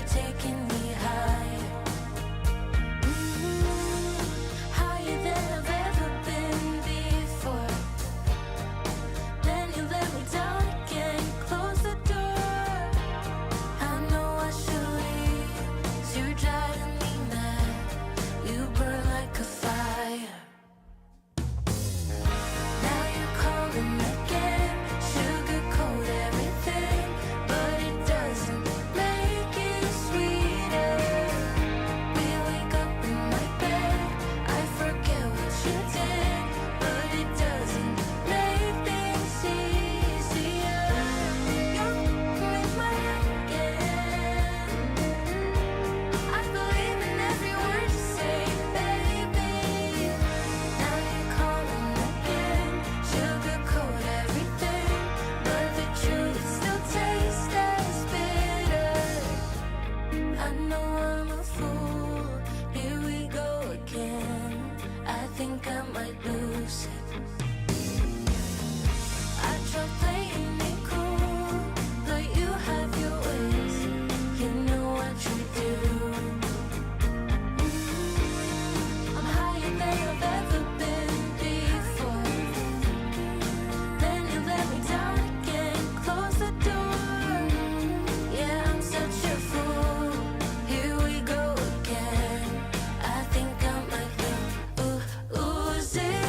taking me higher. Higher than I've ever been before. Then you let me down again, close the door. I know I should leave, 'cause you're driving me mad. You burn like a fire. Now you're calling again, sugarcoat everything, but it doesn't make it sweeter. We wake up in my bed, I forget what you did, but it doesn't make things easier. You're with my head again. I believe in every word you say, baby. Now you're calling again, sugarcoat everything, but the truth still tastes as bitter. I know I'm a fool, here we go again. I think I might lose it. I tried playing it cool, but you have your ways, you know what you do. I'm higher than I've ever been before. Then you let me down again, close the door. Yeah, I'm such a fool, here we go again. I think I might lose it.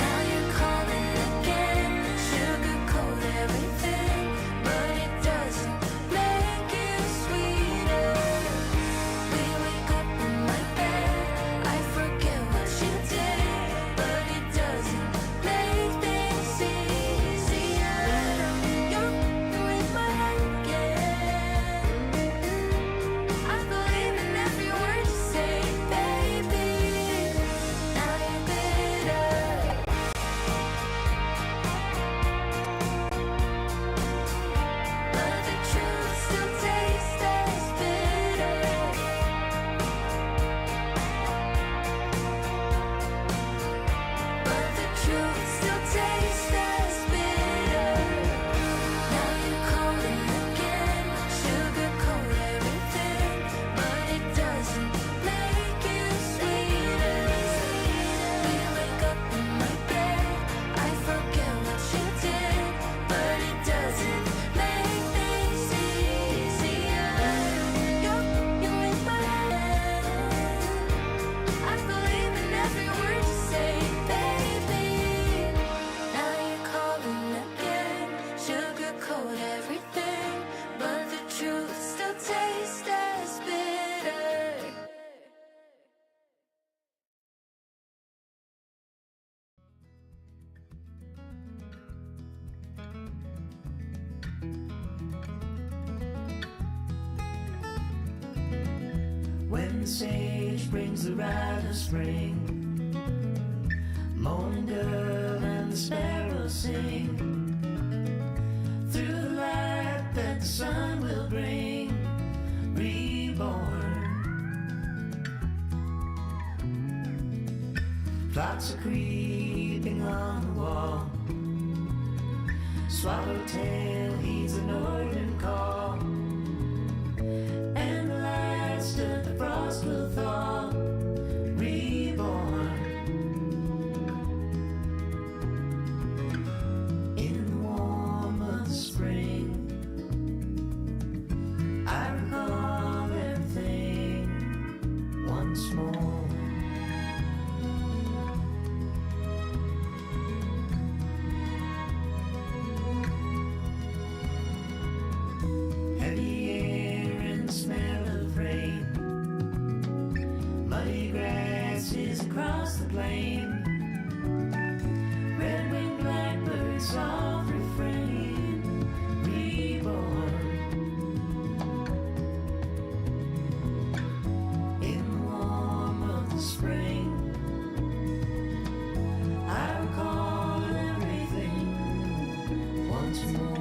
Now you're calling again, sugarcoat everything, but it doesn't make it sweeter. We wake up in my bed, I forget what you did, but it doesn't make things easier. You're with my head again. I believe in every word you say, baby. Now you're bitter, but the truth still tastes as bitter. But the truth still tastes as bitter. Now you're calling again, sugarcoat everything, but it doesn't make it sweeter. We wake up in my bed, I forget what you did, but it doesn't make things easier. You're with my head. I believe in every word you say, baby. Now you're calling again, sugarcoat everything, but the truth still tastes as bitter. When the sage brings the rite of spring, moaning dove and the sparrows sing, through the light that the sun will bring, reborn. Plots are creeping on the wall, swallowtail heeds the northern call, and the last of the frost will thaw, reborn. In the warm of the spring, I recall everything once more. Heavy air and the smell of rain, muddy grasses across the plain, red-winged blackbird soft refrain, reborn. In the warm of the spring, I recall everything once more.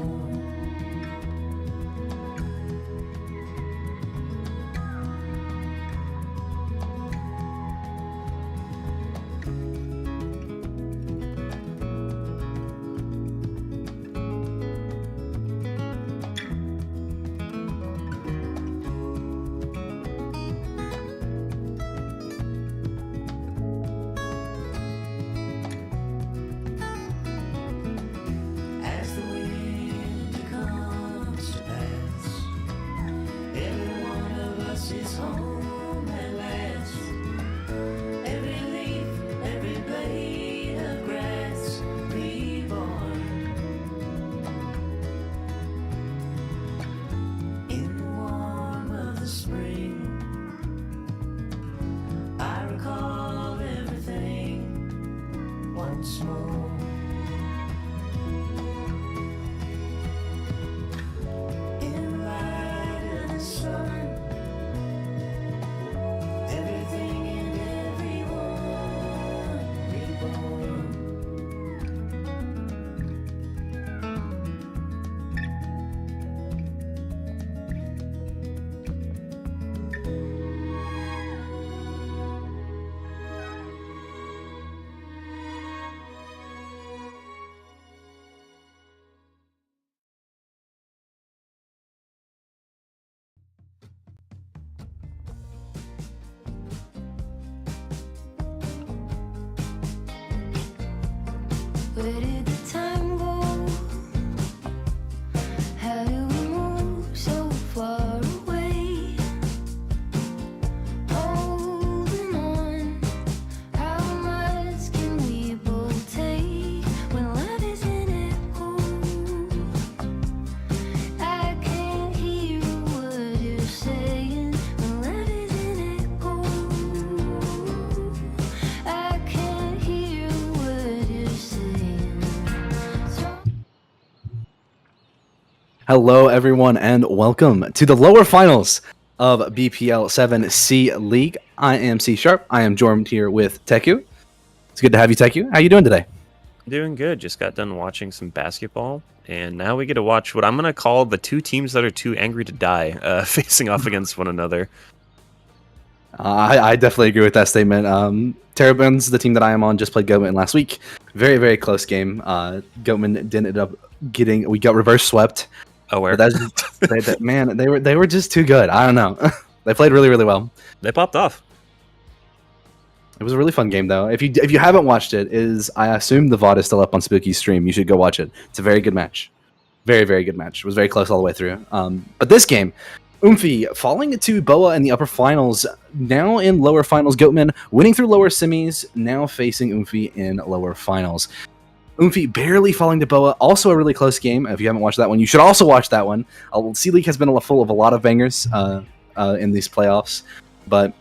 Where did the time go? How do we move so far away? Holding on, how much can we both take when love is in echo? I can't hear what you're saying when love is in echo. I can't hear what you're saying. Hello, everyone, and welcome to the lower finals of BPL 7C League. I am C Sharp. I am joined here with Teku. It's good to have you, Teku. How you doing today? Doing good. Just got done watching some basketball, and now we get to watch what I'm going to call the two teams that are too angry to die facing off against one another. I definitely agree with that statement. Terrabin's the team that I am on, just played Goatmen last week. Very, very close game. Goatmen didn't end up we got reverse swept. Oh, where? But man, they were just too good. I don't know. They played really, really well. They popped off. It was a really fun game, though. If you haven't watched it, I assume the VOD is still up on Spooky's stream. You should go watch it. It's a very good match. Very, very good match. It was very close all the way through. But this game, Oomfie falling to Boa in the upper finals, now in lower finals. Goatmen winning through lower semis, now facing Oomfie in lower finals. Oomfie barely falling to Boa, also a really close game. If you haven't watched that one, you should also watch that one. C League has been full of a lot of bangers in these playoffs, but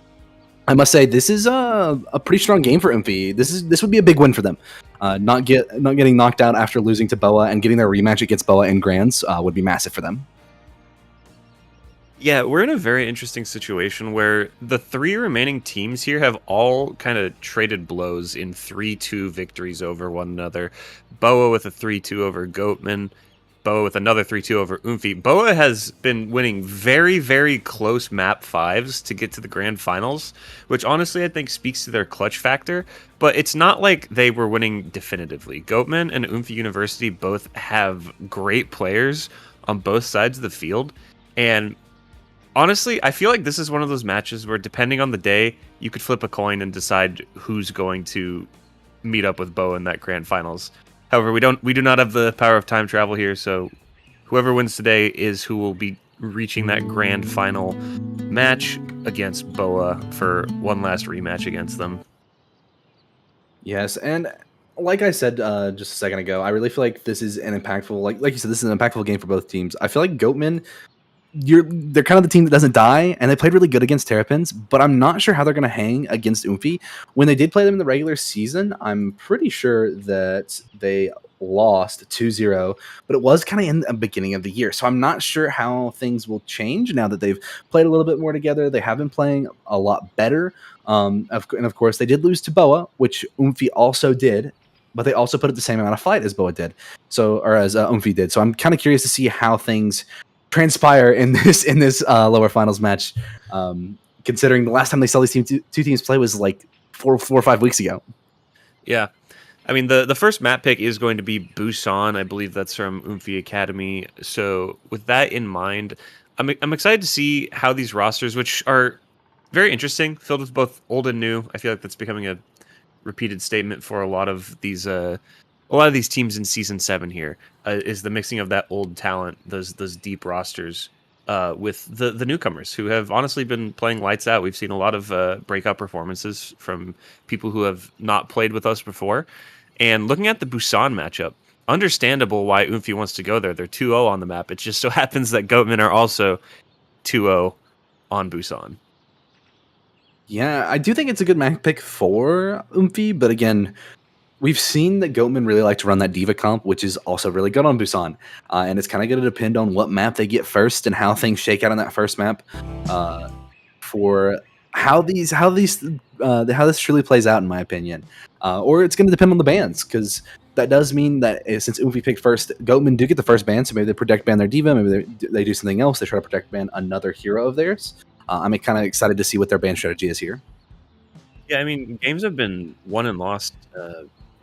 I must say this is a pretty strong game for Oomfie. This would be a big win for them. Not getting knocked out after losing to Boa and getting their rematch against Boa in Grands would be massive for them. Yeah, we're in a very interesting situation where the three remaining teams here have all kind of traded blows in 3-2 victories over one another. Boa with a 3-2 over Goatmen, Boa with another 3-2 over Oomfie. Boa has been winning very, very close map 5s to get to the grand finals, which honestly I think speaks to their clutch factor, but it's not like they were winning definitively. Goatmen and Oomfie University both have great players on both sides of the field, and honestly, I feel like this is one of those matches where, depending on the day, you could flip a coin and decide who's going to meet up with Boa in that grand finals. However, we do not have the power of time travel here, so whoever wins today is who will be reaching that grand final match against Boa for one last rematch against them. Yes, and like I said just a second ago, I really feel like this is an impactful, like you said, this is an impactful game for both teams. I feel like Goatmen, they're kind of the team that doesn't die, and they played really good against Terrapins, but I'm not sure how they're going to hang against Oomfie. When they did play them in the regular season, I'm pretty sure that they lost 2-0, but it was kind of in the beginning of the year, so I'm not sure how things will change now that they've played a little bit more together. They have been playing a lot better, and of course, they did lose to Boa, which Oomfie also did, but they also put up the same amount of fight as Boa did, or as Oomfie did. So I'm kind of curious to see how things transpire in this lower finals match, considering the last time they saw these two teams play was like four or 5 weeks ago. Yeah. I mean, the first map pick is going to be Busan. I believe that's from Oomfie Academy. So with that in mind, I'm excited to see how these rosters, which are very interesting, filled with both old and new. I feel like that's becoming a repeated statement for a lot of these teams in Season 7 here, is the mixing of that old talent, those deep rosters, with the newcomers who have honestly been playing lights out. We've seen a lot of breakout performances from people who have not played with us before. And looking at the Busan matchup, understandable why Oomfie wants to go there. They're 2-0 on the map. It just so happens that Goatmen are also 2-0 on Busan. Yeah, I do think it's a good map pick for Oomfie, but again, we've seen that Goatmen really like to run that Diva comp, which is also really good on Busan. And it's kind of going to depend on what map they get first and how things shake out on that first map for how this truly plays out, in my opinion. Or it's going to depend on the bans, because that does mean that since Oomfie picked first, Goatmen do get the first ban, so maybe they protect ban their Diva, maybe they do something else, they try to protect ban another hero of theirs. I'm kind of excited to see what their ban strategy is here. Yeah, I mean, games have been won and lost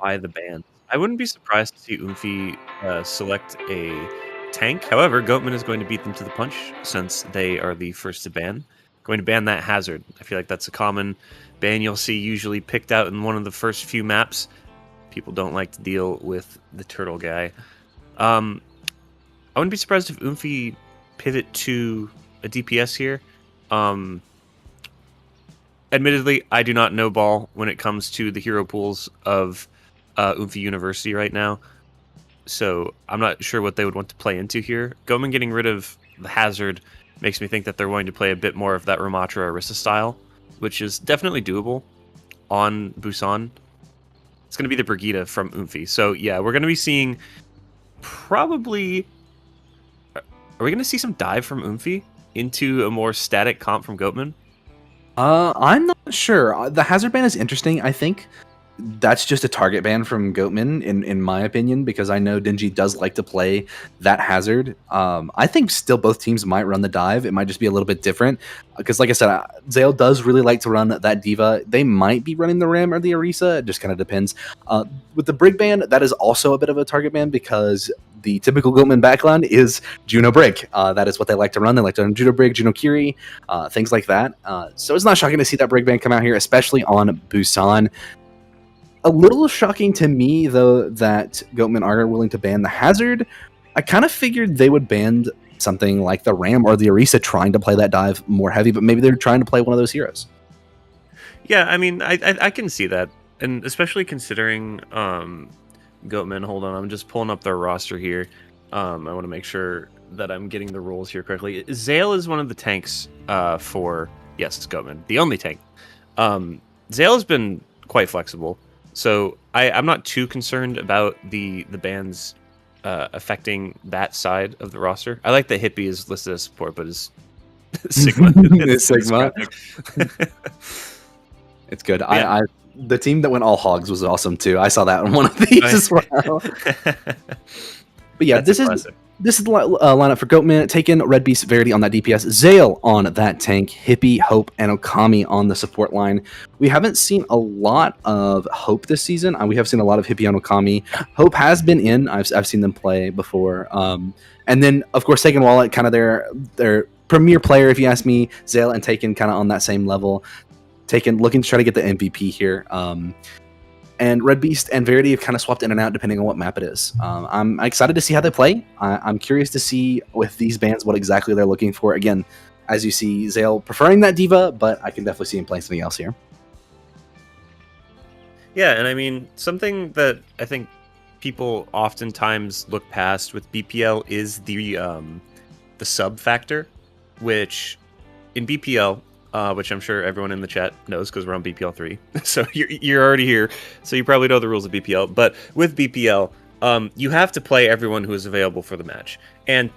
by the ban. I wouldn't be surprised to see Oomfie select a tank. However, Goatman is going to beat them to the punch since they are the first to ban. Going to ban that Hazard. I feel like that's a common ban you'll see usually picked out in one of the first few maps. People don't like to deal with the turtle guy. I wouldn't be surprised if Oomfie pivot to a DPS here. Admittedly, I do not know ball when it comes to the hero pools of Oomfie University right now, so I'm not sure what they would want to play into here. Goatmen getting rid of the Hazard makes me think that they're going to play a bit more of that Ramatra Orisa style, which is definitely doable on Busan. It's going to be the Brigida from Oomfie. So yeah, we're going to be seeing probably... Are we going to see some dive from Oomfie into a more static comp from Goatmen? I'm not sure. The Hazard ban is interesting. I think that's just a target ban from Goatman, in my opinion, because I know Dingy does like to play that Hazard. I think still both teams might run the dive. It might just be a little bit different because, like I said, Zale does really like to run that Diva. They might be running the Ram or the Orisa. It just kind of depends. With the Brig ban, that is also a bit of a target ban because the typical Goatman backline is Juno Brig. That is what they like to run. They like to run Juno Brig, Juno Kiri, things like that. So it's not shocking to see that Brig ban come out here, especially on Busan. A little shocking to me, though, that Goatmen are willing to ban the Hazard. I kind of figured they would ban something like the Ram or the Orisa trying to play that dive more heavy, but maybe they're trying to play one of those heroes. Yeah, I mean, I can see that. And especially considering Goatmen, hold on, I'm just pulling up their roster here. I want to make sure that I'm getting the roles here correctly. Zale is one of the tanks for, yes, Goatmen, the only tank. Zale has been quite flexible. So I'm not too concerned about the bans affecting that side of the roster. I like that Hippie is listed as support, but is Sigma. It's Sigma. It's good. Yeah. The team that went all hogs was awesome too. I saw that in one of these as well. But yeah, this is the lineup for Goatman. Taking Red Beast, Verity on that DPS, Zale on that tank, Hippie, Hope, and Okami on the support line. We haven't seen a lot of Hope this season. We have seen a lot of Hippie and Okami. Hope has been in. I've seen them play before. And then, of course, Taken Wallet, kind of their premier player, if you ask me. Zale and Taken kind of on that same level. Taken looking to try to get the MVP here. And Red Beast and Verity have kind of swapped in and out depending on what map it is. I'm excited to see how they play. I'm curious to see with these bans what exactly they're looking for. Again, as you see, Zale preferring that Diva, but I can definitely see him playing something else here. Yeah, and I mean, something that I think people oftentimes look past with BPL is the sub factor, which in BPL, which I'm sure everyone in the chat knows because we're on BPL 3. So you're already here, so you probably know the rules of BPL. But with BPL, you have to play everyone who is available for the match. And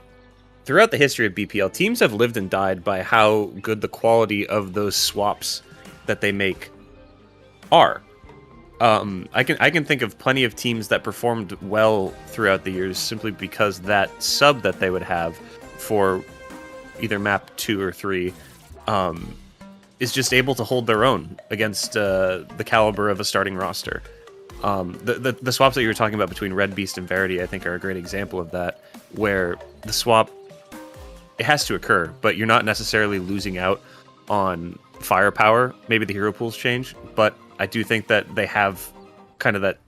throughout the history of BPL, teams have lived and died by how good the quality of those swaps that they make are. I can think of plenty of teams that performed well throughout the years simply because that sub that they would have for either map 2 or 3 is just able to hold their own against the caliber of a starting roster. The swaps that you were talking about between Red Beast and Verity, I think, are a great example of that, where the swap, it has to occur, but you're not necessarily losing out on firepower. Maybe the hero pools change, but I do think that they have kind of that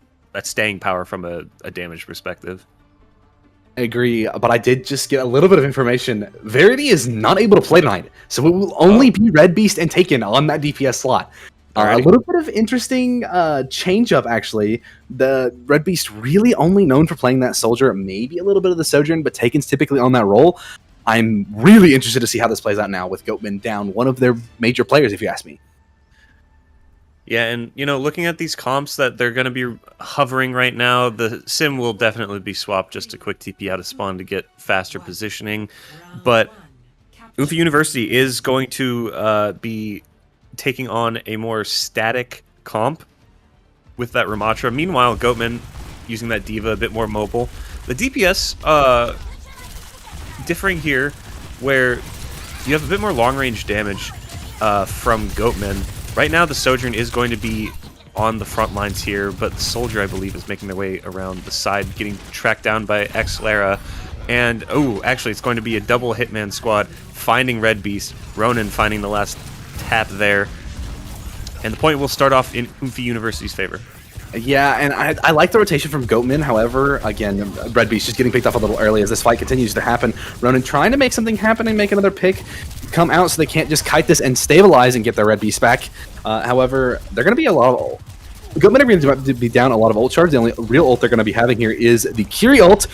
staying power from a damage perspective. I agree, but I did just get a little bit of information. Verity is not able to play tonight, so it will only be Red Beast and Taken on that DPS slot. A little bit of interesting change up, actually. The Red Beast really only known for playing that Soldier, maybe a little bit of the Sojourn, but Taken's typically on that role. I'm really interested to see how this plays out now with Goatman down one of their major players, if you ask me. Yeah, and, looking at these comps that they're going to be hovering right now, the Sim will definitely be swapped just a quick TP out of spawn to get faster positioning. But Oomfie University is going to be taking on a more static comp with that Ramatra. Meanwhile, Goatman using that Diva, a bit more mobile. The DPS differing here, where you have a bit more long-range damage from Goatman. Right now, the Sojourn is going to be on the front lines here, but the Soldier, I believe, is making their way around the side, getting tracked down by Xlara. And, actually, it's going to be a double Hitman squad, finding Red Beast, Ronan finding the last tap there. And the point will start off in Oomfie University's favor. Yeah, and I like the rotation from Goatmen. However, again, Red Beast just getting picked off a little early as this fight continues to happen. Ronan trying to make something happen and make another pick come out so they can't just kite this and stabilize and get their Red Beast back. However, they're going to be a lot of... Goatmen are going to be down a lot of ult charge. The only real ult they're going to be having here is the Kiri ult.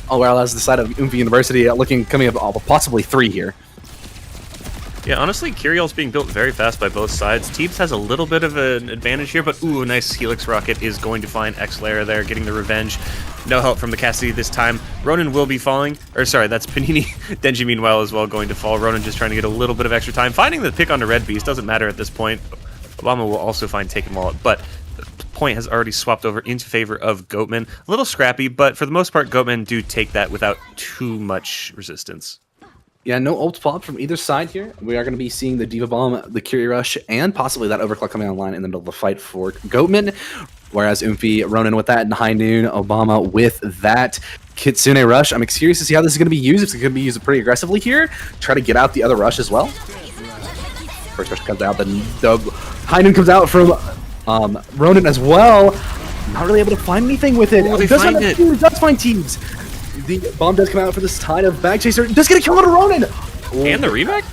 Oh, well, as the side of Oomfie University coming up possibly 3 here. Yeah, honestly, Kyriel's being built very fast by both sides. Teebs has a little bit of an advantage here, but ooh, a nice Helix Rocket is going to find X-Lara there, getting the revenge. No help from the Cassidy this time. Ronan will be falling. Or sorry, that's Panini. Denji, meanwhile, as well going to fall. Ronan just trying to get a little bit of extra time. Finding the pick onto Red Beast doesn't matter at this point. Obama will also find Taken Wallet, but the point has already swapped over into favor of Goatmen. A little scrappy, but for the most part, Goatmen do take that without too much resistance. Yeah, no ult pop from either side here. We are going to be seeing the Diva Bomb, the Curie Rush, and possibly that Overclock coming online in the middle of the fight for Goatmen. Whereas Oomfie, Ronan with that, and High Noon, Obama with that Kitsune Rush. I'm curious to see how this is going to be used. If it's going to be used pretty aggressively here. Try to get out the other rush as well. First rush comes out, then the High Noon comes out from Ronan as well. Not really able to find anything with it. Oh, they find it. Does find teams. The bomb does come out for the side of Bag Chaser. Does get a kill on Ronan. And the remake?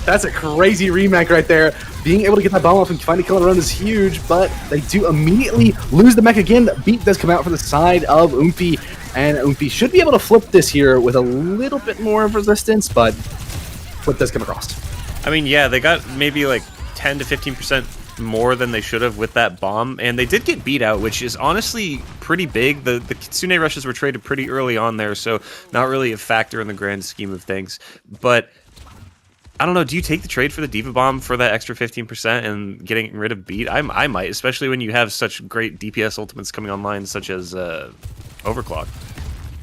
That's a crazy remake right there. Being able to get that bomb off and find a kill on Ronan is huge, but they do immediately lose the mech again. Beat does come out for the side of Oomfie, and Oomfie should be able to flip this here with a little bit more of resistance, but flip does come across. I mean, yeah, they got maybe like 10 to 15% more than they should have with that bomb, and they did get beat out, which is honestly pretty big. The Kitsune rushes were traded pretty early on there, so not really a factor in the grand scheme of things. But I don't know, do you take the trade for the Diva Bomb for that extra 15% and getting rid of beat? I might, especially when you have such great DPS ultimates coming online, such as Overclock.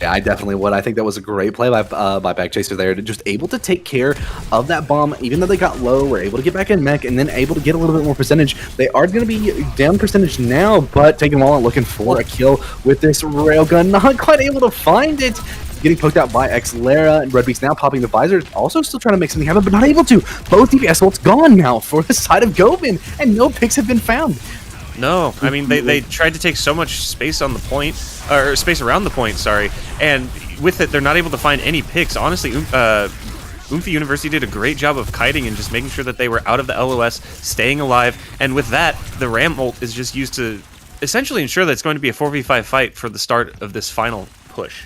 Yeah, I definitely would. I think that was a great play by Bag Chaser there, to just able to take care of that bomb. Even though they got low, we're able to get back in mech and then able to get a little bit more percentage. They are going to be down percentage now, but Taking Wallet looking for a kill with this railgun. Not quite able to find it. Getting poked out by X-Lara, and Red Beast now popping the visor. Also still trying to make something happen, but not able to. Both DPS ults gone now for the side of Goatmen, and no picks have been found. No, I mean, they tried to take so much space on the point, or space around the point, sorry, and with it, they're not able to find any picks. Honestly, Oomfie University did a great job of kiting and just making sure that they were out of the LOS, staying alive, and with that, the Ram ult is just used to essentially ensure that it's going to be a 4v5 fight for the start of this final push.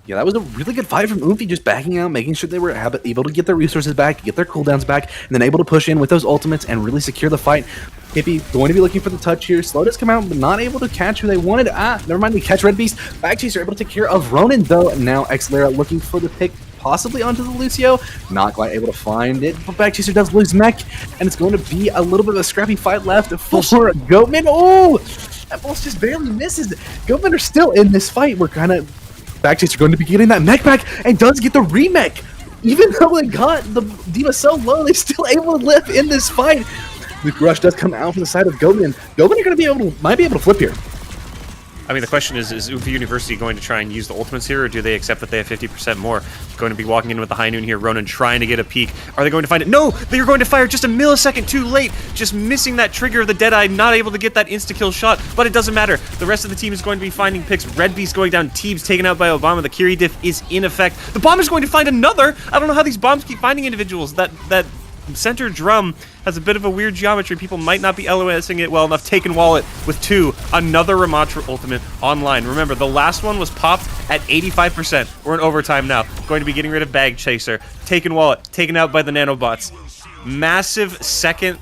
Yeah, that was a really good fight from Oomfie, just backing out, making sure they were able to get their resources back, get their cooldowns back, and then able to push in with those ultimates and really secure the fight. Hippie going to be looking for the touch here. Slow does come out, but not able to catch who they wanted. Never mind, they catch Red Beast. Bag Chaser able to take care of Ronan, though. Now X-Lara looking for the pick, possibly onto the Lucio. Not quite able to find it, but Bag Chaser does lose mech, and it's going to be a little bit of a scrappy fight left for Goatmen. Oh, that boss just barely misses. Goatmen are still in this fight. We're kind of... Bag Chaser going to be getting that mech back and does get the remech. Even though they got the Diva so low, they're still able to live in this fight. The rush does come out from the side of Goatmen. Goatmen are going to be able to, might be able to flip here. I mean, the question is Oomfie University going to try and use the ultimates here, or do they accept that they have 50% more? Going to be walking in with the High Noon here, Ronan trying to get a peek. Are they going to find it? No! They're going to fire just a millisecond too late, just missing that trigger of the Deadeye, not able to get that insta-kill shot, but it doesn't matter. The rest of the team is going to be finding picks. Red Beast going down, Teebs taken out by Obama, the Kiri diff is in effect. The bomb is going to find another! I don't know how these bombs keep finding individuals. That center drum has a bit of a weird geometry. People might not be LOSing it well enough. Taken Wallet with 2. Another Ramatra ultimate online. Remember, the last one was popped at 85%. We're in overtime now. Going to be getting rid of Bag Chaser. Taken Wallet. Taken out by the nanobots. Massive second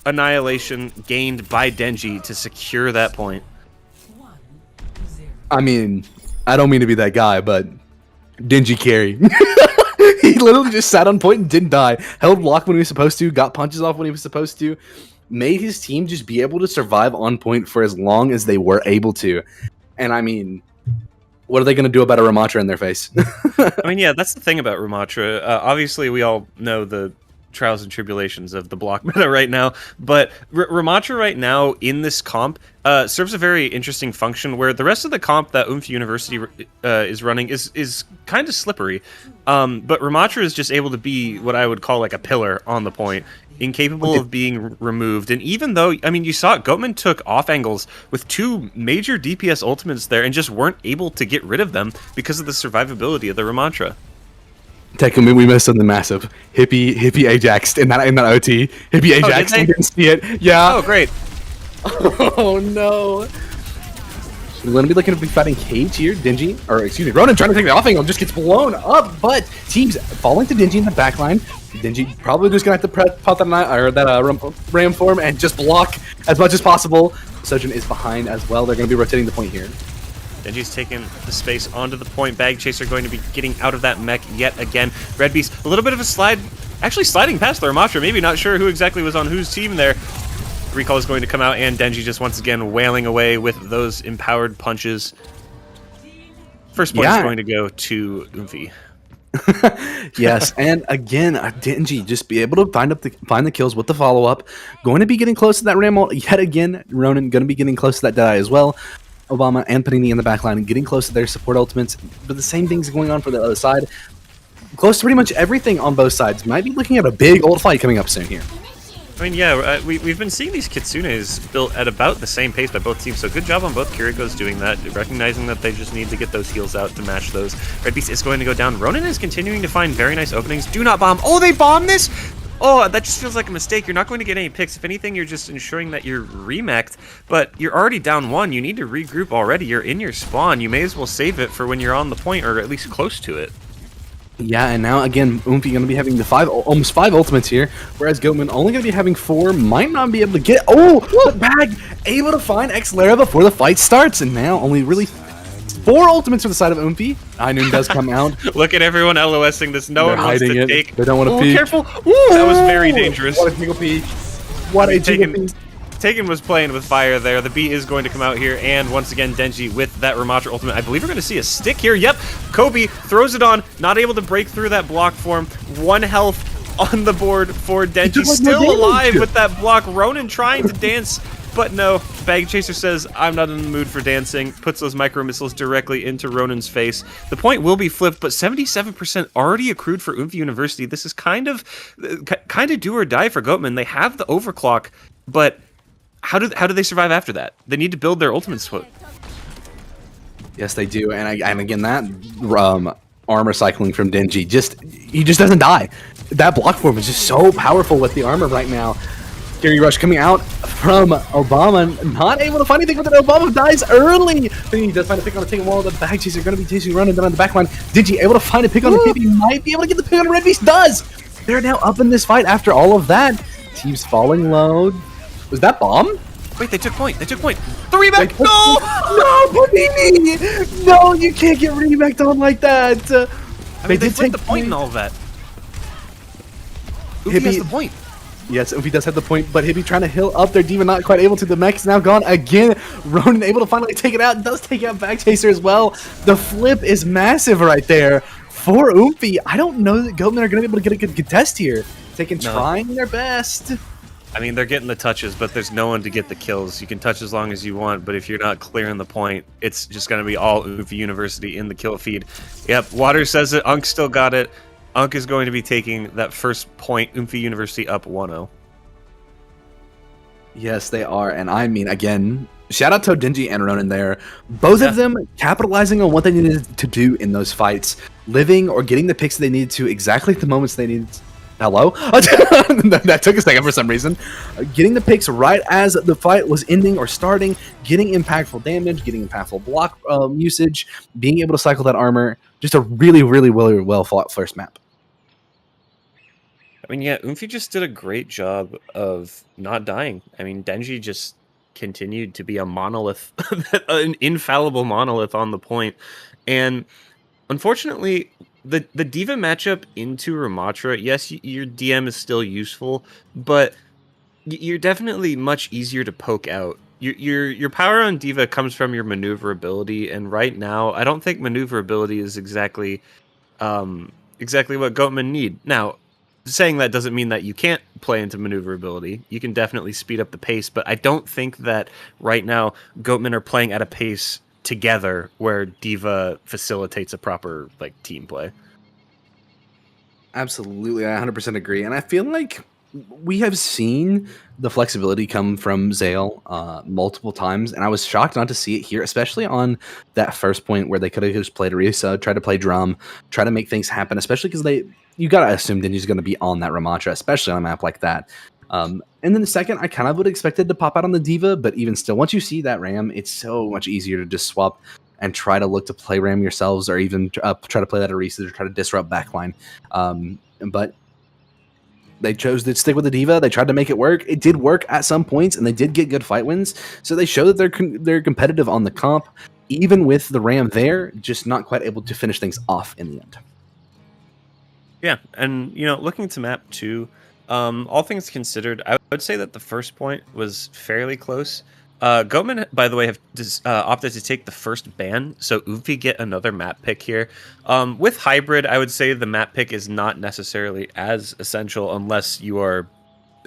annihilation gained by Denji to secure that point. I mean, I don't mean to be that guy, but Denji carry. He literally just sat on point and didn't die. Held block when he was supposed to, got punches off when he was supposed to, made his team just be able to survive on point for as long as they were able to. And I mean, what are they going to do about a Ramatra in their face? I mean, yeah, that's the thing about Ramatra. Obviously, we all know the trials and tribulations of the block meta right now. But Ramatra right now in this comp serves a very interesting function where the rest of the comp that Oomfie University is running is kind of slippery. But Ramatra is just able to be what I would call like a pillar on the point, incapable of being removed. And even though, I mean, you saw it, Goatmen took off angles with 2 major DPS ultimates there and just weren't able to get rid of them because of the survivability of the Ramatra. Technically, we missed something massive. Hippie Ajaxed in that OT. Hippie Ajaxed, I didn't see it. Yeah. Oh, great. Oh no. We're going to be looking to be fighting Cage here. Dingy, or excuse me, Ronan trying to take the off angle, just gets blown up, but teams falling to Dingy in the backline. Dingy probably just going to have to pop that ram form and just block as much as possible. Sojourn is behind as well. They're going to be rotating the point here. Denji's taking the space onto the point. Bag Chaser going to be getting out of that mech yet again. Red Beast, a little bit of a slide, actually sliding past the Ramatra, maybe not sure who exactly was on whose team there. Recall is going to come out, and Denji just once again wailing away with those empowered punches. First point is going to go to Oomfie. Yes, and again, Dingy just be able to find the kills with the follow-up. Going to be getting close to that ram ult yet again. Ronan going to be getting close to that Deadeye as well. Obama and Panini in the backline and getting close to their support ultimates, but the same thing's going on for the other side. Close to pretty much everything on both sides. Might be looking at a big old fight coming up soon here. I mean, yeah, we've been seeing these Kitsunes built at about the same pace by both teams, so good job on both. Kiriko's doing that, recognizing that they just need to get those heals out to match those. Red Beast is going to go down. Ronan is continuing to find very nice openings. Do not bomb. Oh, they bombed this? Oh, that just feels like a mistake. You're not going to get any picks. If anything, you're just ensuring that you're remeched, but you're already down 1. You need to regroup already. You're in your spawn. You may as well save it for when you're on the point, or at least close to it. Yeah, and now again, Oomfie going to be having the almost 5 ultimates here, whereas Goatman only going to be having 4. Might not be able to get. Oh, but Bag able to find X-Lara before the fight starts, and now only really 4 ultimates for the side of Oomfie. Ainun does come out. Look at everyone LOSing this. No one wants to take. They don't want to peek. Careful! Ooh, that was very dangerous. What a jiggle peek. What a jiggle peek. Taken was playing with fire there. The B is going to come out here, and once again, Denji with that Ramatra ultimate. I believe we're going to see a stick here. Yep, Kobe throws it on, not able to break through that block form. 1 health on the board for Denji. Still alive with that block. Ronan trying to dance, but no. Bag Chaser says, I'm not in the mood for dancing. Puts those micro missiles directly into Ronan's face. The point will be flipped, but 77% already accrued for Oomfie University. This is kind of do or die for Goatmen. They have the overclock, but how do they survive after that? They need to build their ultimate split. Yes, they do, and again that armor cycling from Denji he just doesn't die. That block form is just so powerful with the armor right now. Gary Rush coming out from Obama, not able to find anything, but then Obama dies early. Then he does find a pick on the Taking Wall. The Bag Chaser going to be chasing Running down the back line. Dingy able to find a pick on the Hippie. Might be able to get the pick on the Red Beast. Does. They're now up in this fight after all of that. Teams falling low. Was that bomb? Wait, they took point. They took point. The reback. No! No, Panini! No, you can't get rebacked on like that. I mean, they flipped the point and all of that. Oomfie has the point. Yes, Oomfie does have the point, but Hippie trying to heal up their demon, not quite able to. The mech is now gone again. Ronan able to finally take it out. Does take out Bag Chaser as well. The flip is massive right there for Oomfie. I don't know that Goatmen are going to be able to get a good contest here. Trying their best. I mean, they're getting the touches, but there's no one to get the kills. You can touch as long as you want, but if you're not clearing the point, it's just going to be all Oomfie University in the kill feed. Yep, Water says it. Unk still got it. Unk is going to be taking that first point. Oomfie University up 1-0. Yes, they are. And I mean, again, shout out to Dingy and Ronan there. Both of them capitalizing on what they needed to do in those fights. Living or getting the picks they needed to exactly at the moments they needed. Hello? That took a second for some reason. Getting the picks right as the fight was ending or starting, getting impactful damage, getting impactful block usage, being able to cycle that armor. Just a really, really, really well fought first map. I mean, yeah, Oomfie just did a great job of not dying. I mean, Denji just continued to be a monolith, an infallible monolith on the point. And unfortunately, the D.Va matchup into Ramatra, yes, your DM is still useful, but you're definitely much easier to poke out. Your power on D.Va comes from your maneuverability, and right now, I don't think maneuverability is exactly what Goatmen need. Now, saying that doesn't mean that you can't play into maneuverability. You can definitely speed up the pace, but I don't think that right now Goatmen are playing at a pace together where D.Va facilitates a proper like team play. Absolutely, I 100% agree, and I feel like we have seen the flexibility come from Zale multiple times, and I was shocked not to see it here, especially on that first point where they could have just played Arisa, tried to play drum, try to make things happen, especially because you gotta assume Dingy's going to be on that Ramatra, especially on a map like that. And then the second, I kind of would have expected to pop out on the D.Va, but even still, once you see that Ram, it's so much easier to just swap and try to look to play Ram yourselves, or even try to play that Arisa to try to disrupt backline. But they chose to stick with the D.Va. They tried to make it work. It did work at some points, and they did get good fight wins. So they show that they're competitive on the comp, even with the Ram there, just not quite able to finish things off in the end. Yeah, and looking to map 2, all things considered, I would say that the first point was fairly close. Goatmen, by the way, have opted to take the first ban, so Oomfie get another map pick here. With Hybrid, I would say the map pick is not necessarily as essential unless you are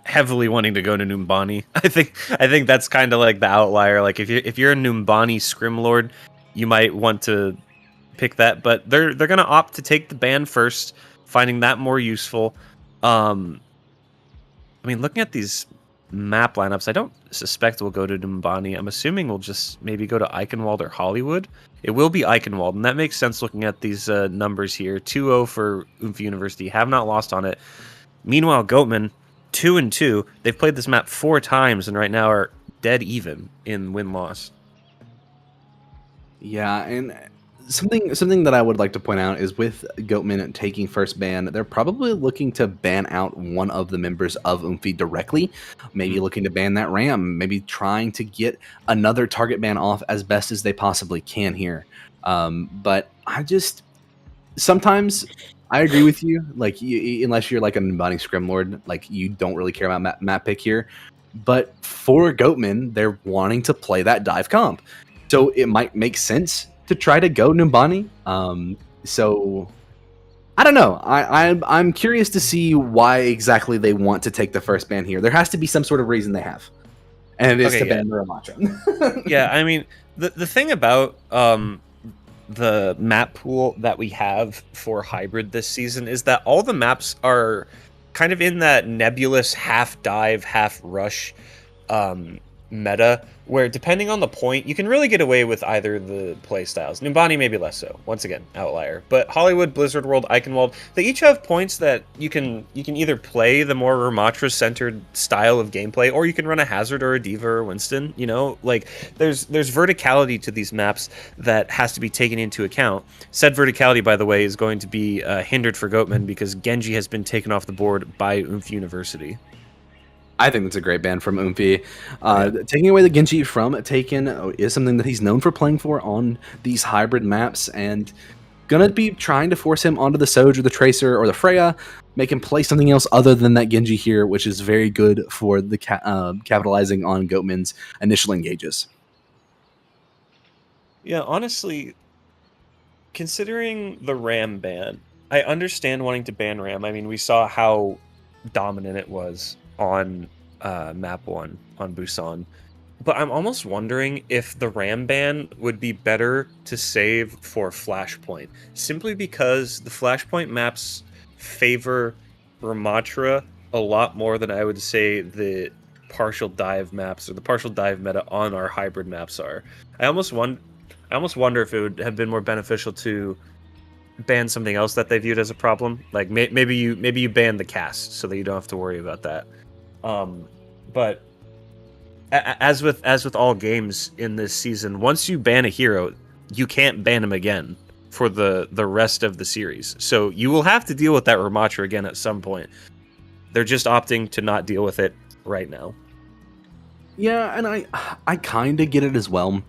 heavily wanting to go to Numbani. I think that's kind of like the outlier. Like if you're a Numbani Scrim Lord, you might want to pick that, but they're gonna opt to take the ban first, finding that more useful. I mean, looking at these map lineups, I don't suspect we'll go to Numbani. I'm assuming we'll just maybe go to Eichenwald or Hollywood. It will be Eichenwald, and that makes sense looking at these numbers here. 2-0 for Oomfie University, have not lost on it. Meanwhile, Goatmen, 2-2. They've played this map 4 times, and right now are dead even in win-loss. Yeah, and something that I would like to point out is with Goatmen taking first ban, they're probably looking to ban out one of the members of Oomfie directly, maybe looking to ban that Ram, maybe trying to get another target ban off as best as they possibly can here. But sometimes I agree with you, like unless you're like an Numbani Scrim Lord, like you don't really care about map pick here. But for Goatmen, they're wanting to play that dive comp. So it might make sense to try to go Numbani. So I don't know. I'm curious to see why exactly they want to take the first ban here. There has to be some sort of reason they have, and it is to ban the Ramatra. Yeah, I mean the thing about the map pool that we have for Hybrid this season is that all the maps are kind of in that nebulous half dive, half rush meta, where depending on the point, you can really get away with either the play styles. Numbani maybe less so. Once again, outlier. But Hollywood, Blizzard World, Eichenwald, they each have points that you can either play the more Ramatra-centered style of gameplay, or you can run a Hazard or a D.Va or Winston. Like there's verticality to these maps that has to be taken into account. Said verticality, by the way, is going to be hindered for Goatmen because Genji has been taken off the board by Oomfie University. I think that's a great ban from Oomfie. Taking away the Genji from Taken is something that he's known for playing for on these hybrid maps, and gonna be trying to force him onto the Soj or the Tracer or the Freya, make him play something else other than that Genji here, which is very good for the capitalizing on Goatmen's initial engages. Yeah, honestly, considering the Ram ban, I understand wanting to ban Ram. I mean, we saw how dominant it was on map 1 on Busan, but I'm almost wondering if the Ram ban would be better to save for Flashpoint, simply because the Flashpoint maps favor Ramatra a lot more than I would say the partial dive maps or the partial dive meta on our hybrid maps are. I almost wonder if it would have been more beneficial to ban something else that they viewed as a problem. Like maybe you ban the cast so that you don't have to worry about that. But as with all games in this season, once you ban a hero, you can't ban him again for the rest of the series. So you will have to deal with that Ramatra again at some point. They're just opting to not deal with it right now. Yeah, and I kind of get it as well.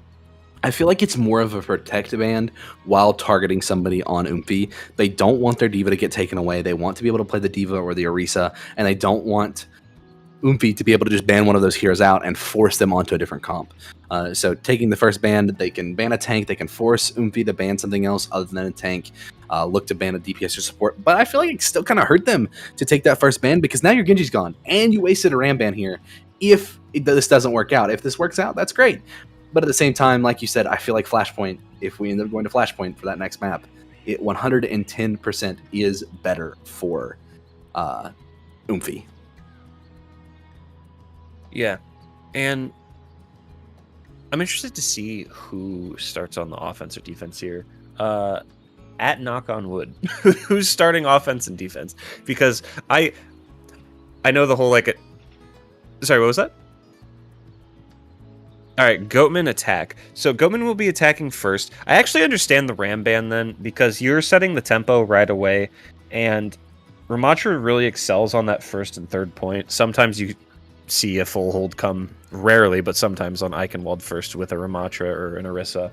I feel like it's more of a protect band while targeting somebody on Oomfie. They don't want their D.Va to get taken away. They want to be able to play the D.Va or the Arisa, and they don't want Oomfie to be able to just ban one of those heroes out and force them onto a different comp. So taking the first ban, they can ban a tank, they can force Oomfie to ban something else other than a tank. look to ban a DPS or support. But I feel like it still kind of hurt them to take that first ban because now your Genji's gone and you wasted a Ram ban here. If this doesn't work out, if this works out, that's great. But at the same time, like you said, I feel like Flashpoint, if we end up going to Flashpoint for that next map, it 110% is better for Oomfie. Yeah, and I'm interested to see who starts on the offense or defense here. At knock on wood, who's starting offense and defense? Because I know the whole like. Sorry, what was that? All right, Goatmen attack. So Goatmen will be attacking first. I actually understand the Ram ban then because you're setting the tempo right away, and Ramatra really excels on that first and third point. Sometimes you see a full hold come, rarely, but sometimes on Eichenwald first with a Ramatra or an Orisa.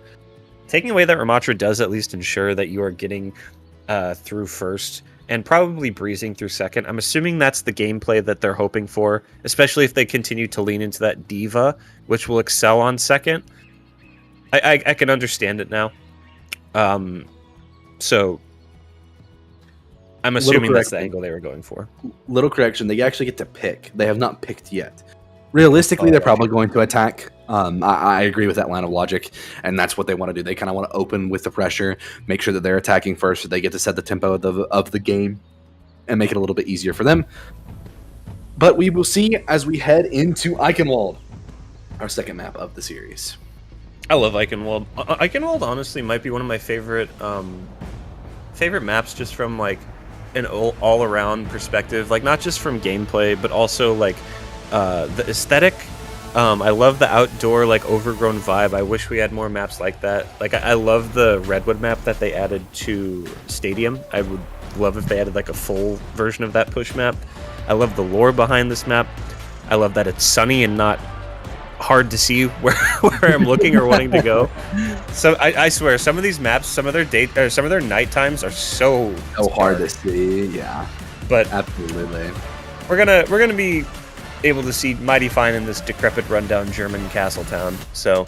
Taking away that Ramatra does at least ensure that you are getting through first and probably breezing through second. I'm assuming that's the gameplay that they're hoping for, especially if they continue to lean into that Diva, which will excel on second. I can understand it now. So I'm assuming that's the angle they were going for. Little correction, they actually get to pick. They have not picked yet. Realistically, they're probably going to attack. I agree with that line of logic, and that's what they want to do. They kind of want to open with the pressure, make sure that they're attacking first so they get to set the tempo of the game and make it a little bit easier for them. But we will see as we head into Eichenwald, our second map of the series. I love Eichenwald. Eichenwald honestly might be one of my favorite maps just from like an all-around perspective, like not just from gameplay, but also like the aesthetic. I love the outdoor, like overgrown vibe. I wish we had more maps like that. Like I love the Redwood map that they added to Stadium. I would love if they added like a full version of that push map. I love the lore behind this map. I love that it's sunny and not hard to see where I'm looking or wanting to go. So I swear, some of these maps, some of their night times are so hard to see. Yeah, but absolutely, we're gonna be able to see mighty fine in this decrepit, rundown German castle town. So,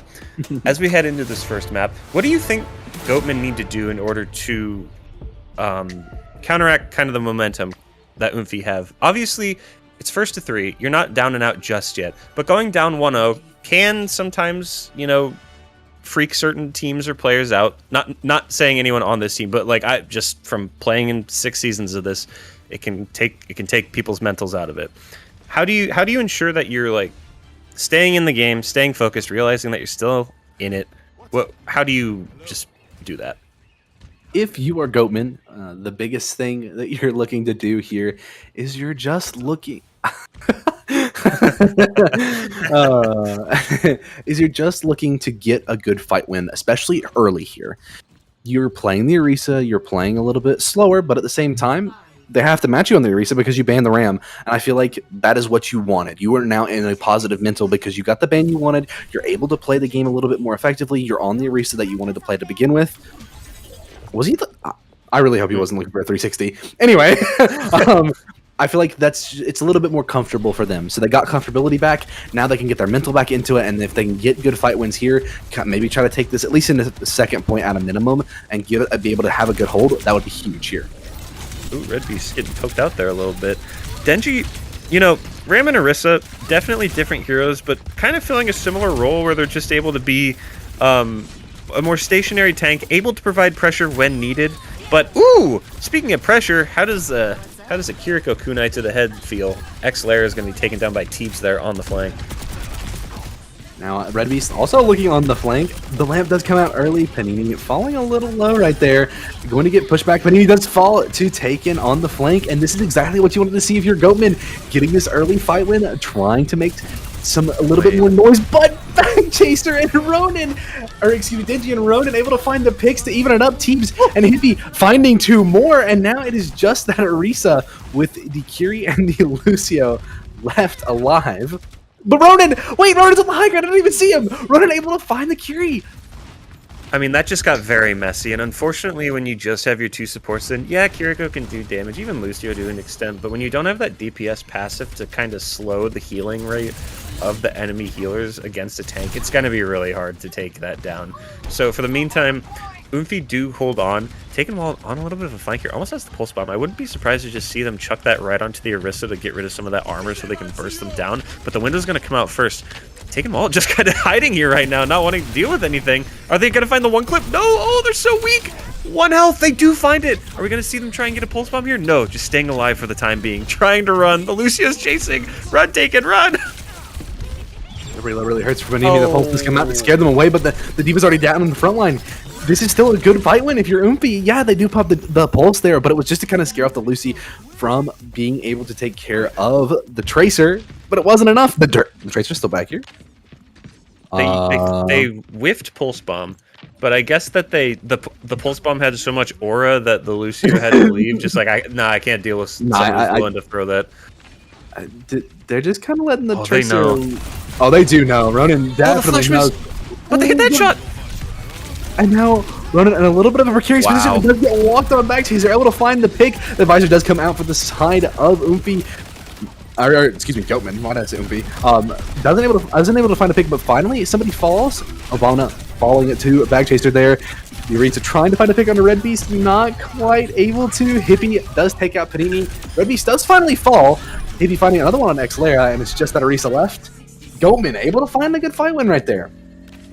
as we head into this first map, what do you think Goatmen need to do in order to counteract kind of the momentum that Oomfie have? Obviously, it's first to 3. You're not down and out just yet, but going down 1-0 can sometimes, freak certain teams or players out. Not saying anyone on this team, but like I just from playing in 6 seasons of this, it can take people's mentals out of it. How do you ensure that you're like staying in the game, staying focused, realizing that you're still in it? How do you just do that? If you are Goatmen, the biggest thing that you're looking to do here is you're just looking to get a good fight win, especially early here. You're playing the Orisa, you're playing a little bit slower, but at the same time, they have to match you on the Orisa because you banned the Ram, and I feel like that is what you wanted. You are now in a positive mental because you got the ban you wanted. You're able to play the game a little bit more effectively. You're on the Orisa that you wanted to play to begin with. Was he? I really hope he wasn't looking for a 360. Anyway, I feel like it's a little bit more comfortable for them. So they got comfortability back. Now they can get their mental back into it, and if they can get good fight wins here, maybe try to take this at least into the second point at a minimum and be able to have a good hold. That would be huge here. Ooh, Red Beast getting poked out there a little bit. Denji, Ram and Orisa, definitely different heroes, but kind of filling a similar role where they're just able to be a more stationary tank, able to provide pressure when needed. But, ooh, speaking of pressure, how does a Kiriko kunai to the head feel? X-Lair is going to be taken down by Teeps there on the flank. Now, Red Beast also looking on the flank. The lamp does come out early. Panini falling a little low right there. Going to get pushed back. Panini does fall to Taken on the flank. And this is exactly what you wanted to see if you're Goatmen. Getting this early fight win. Trying to make a little bit more noise. But Chaser and Ronin, Denji and Ronin able to find the picks to even it up. Teams and Hippie finding 2 more. And now it is just that Orisa with the Kiri and the Lucio left alive. But Ronin's on the high ground. I didn't even see him. Ronin able to find the Curie. I mean, that just got very messy, and unfortunately, when you just have your 2 supports, then yeah, Kiriko can do damage, even Lucio to an extent, but when you don't have that DPS passive to kind of slow the healing rate of the enemy healers against a tank, it's going to be really hard to take that down. So for the meantime, Oomfie do hold on. Taking Wall on a little bit of a flank here. Almost has the pulse bomb. I wouldn't be surprised to just see them chuck that right onto the Orisa to get rid of some of that armor so they can burst them down. But the window's going to come out first. Taking Wall just kind of hiding here right now, not wanting to deal with anything. Are they going to find the one clip? No! Oh, they're so weak! 1 health, they do find it! Are we going to see them try and get a pulse bomb here? No, just staying alive for the time being. Trying to run. The Lucio's chasing. Run, Taken, run! It really hurts for Panini. The pulses come out and scare them away, but the D.Va's already down in the front line. This is still a good fight win if you're Oomfie. Yeah, they do pop the pulse there, but it was just to kind of scare off the Lucy from being able to take care of the Tracer, but it wasn't enough. The Tracer's still back here. They whiffed pulse bomb, but I guess that the pulse bomb had so much aura that the Lucio had to leave. Just like I can't deal with someone who's willing to throw that. They're just kind of letting the Tracer. Tracer. Oh, they do know. Ronan definitely knows. But they hit that shot. And now Ronan in a little bit of a precarious position. It does get walked on back. He's able to find the pick. The visor does come out for the side of Oomfie. Or excuse me, Goatmen. Why did I say Oomfie? Wasn't able to find a pick, but finally somebody falls. Obana falling it to Bag Chaser there. The Arita trying to find a pick on the Red Beast, not quite able to. Hippie does take out Panini. Red Beast does finally fall. Hippie finding another one on Xlera, and it's just that Arisa left. Goatman able to find a good fight win right there.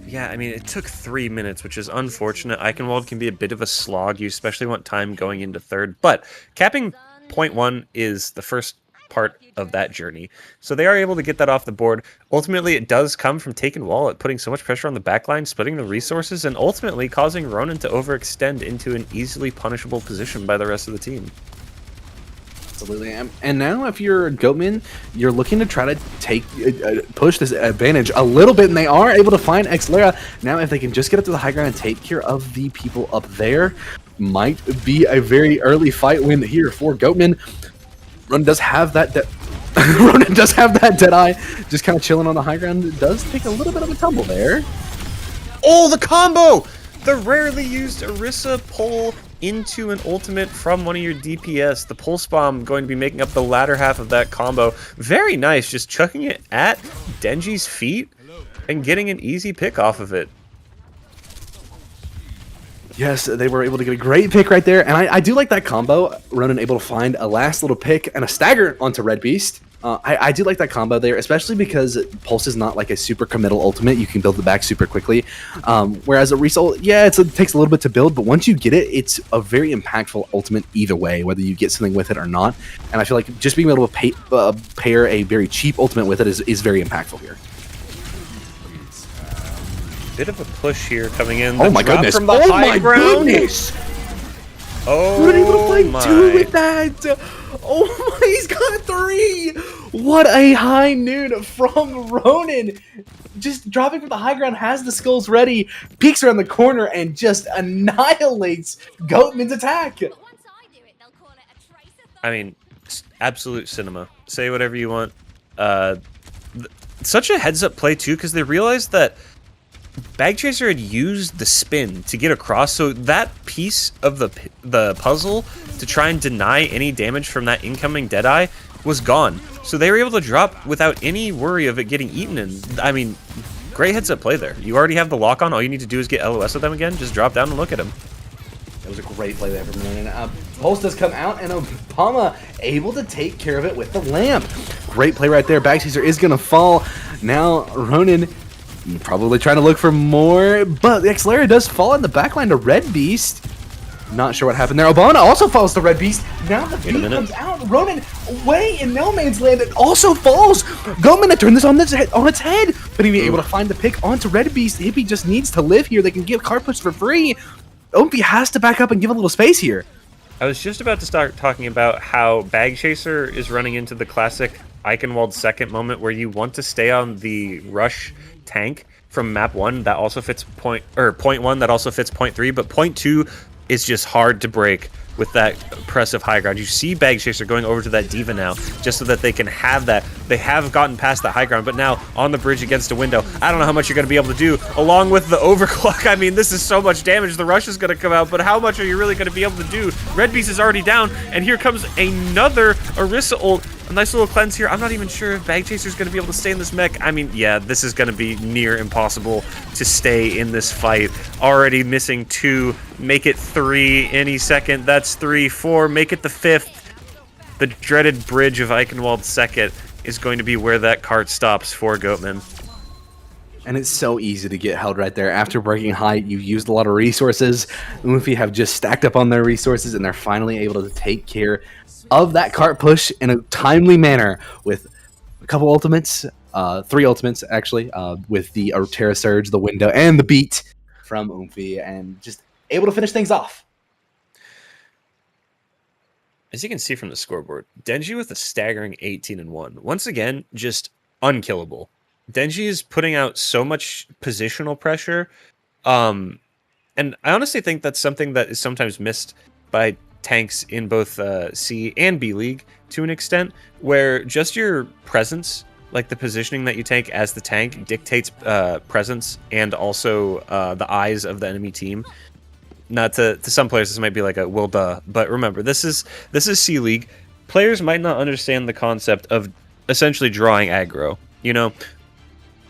Yeah, I mean, it took 3 minutes, which is unfortunate. Eichenwald can be a bit of a slog. You especially want time going into third. But capping point 1 is the first part of that journey. So they are able to get that off the board. Ultimately, it does come from taking wall at putting so much pressure on the backline, splitting the resources, and ultimately causing Ronan to overextend into an easily punishable position by the rest of the team. Absolutely. And now if you're Goatman, you're looking to try to take push this advantage a little bit, and they are able to find Xlera. Now if they can just get up to the high ground and take care of the people up there, might be a very early fight win here for Goatman. Ronan does have that Ronan does have that Deadeye, just kind of chilling on the high ground. It does take a little bit of a tumble there. Oh, the combo! The rarely used Orisa pull into an ultimate from one of your DPS. The pulse bomb going to be making up the latter half of that combo. Very nice, just chucking it at Denji's feet and getting an easy pick off of it. Yes, they were able to get a great pick right there, and I do like that combo. Ronan able to find a last little pick and a stagger onto Red Beast. I do like that combo there, especially because Pulse is not like a super committal ultimate. You can build the back super quickly. Whereas a Result, yeah, it takes a little bit to build, but once you get it, it's a very impactful ultimate either way, whether you get something with it or not. And I feel like just being able to pair a very cheap ultimate with it is very impactful here. Bit of a push here coming in. Oh my goodness! From the oh high my ground. goodness! Oh, We're able to play 2 with that! Oh my, he's got 3! What a high noon from Ronan! Just dropping from the high ground, has the skulls ready, peeks around the corner, and just annihilates Goatman's attack! I mean, absolute cinema. Say whatever you want. Such a heads-up play, too, because they realized that Bag Chaser had used the spin to get across, so that piece of the puzzle to try and deny any damage from that incoming Deadeye was gone. So they were able to drop without any worry of it getting eaten. And I mean, great heads up play there. You already have the lock on. All you need to do is get LOS with them again. Just drop down and look at him. That was a great play there from Ronan. Pulse does come out, and Obama able to take care of it with the lamp. Great play right there. Bag Chaser is going to fall. Now Ronan probably trying to look for more, but the Xlera does fall in the backline to Red Beast. Not sure what happened there. Obana also falls to Red Beast. Now the beat comes out. Ronan way in no man's land. It also falls. Goatman to turn this on its head. But he be able to find the pick onto Red Beast. Hippie just needs to live here. They can get car push for free. Oomfie has to back up and give a little space here. I was just about to start talking about how Bag Chaser is running into the classic Eichenwald second moment where you want to stay on the rush tank from map 1 that also fits point 1 that also fits point 3, but point 2 is just hard to break with that oppressive high ground. You see Bag Chaser going over to that D.Va now just so that they can have that. They have gotten past that high ground, but now on the bridge against a window, I don't know how much you're going to be able to do along with the overclock. I mean, this is so much damage. The rush is going to come out, but how much are you really going to be able to do? Red Beast is already down, and here comes another Orisa ult A nice little cleanse here. I'm not even sure if Bag Chaser's going to be able to stay in this mech. I mean, yeah, this is going to be near impossible to stay in this fight. Already missing 2. Make it 3 any second. That's 3, 4. Make it the 5th. The dreaded bridge of Eichenwald second is going to be where that cart stops for Goatmen. And it's so easy to get held right there. After breaking height, you've used a lot of resources. Oomfie have just stacked up on their resources, and they're finally able to take care of that cart push in a timely manner with a couple ultimates, 3 ultimates actually, with the Terra Surge, the window, and the beat from Oomfie, and just able to finish things off. As you can see from the scoreboard, Denji with a staggering 18-1. Once again, just unkillable. Denji is putting out so much positional pressure, and I honestly think that's something that is sometimes missed by tanks in both C and B League to an extent, where just your presence, like the positioning that you take as the tank, dictates presence and also the eyes of the enemy team. Not to some players, this might be like a well duh, but remember, this is C League. Players might not understand the concept of essentially drawing aggro. You know,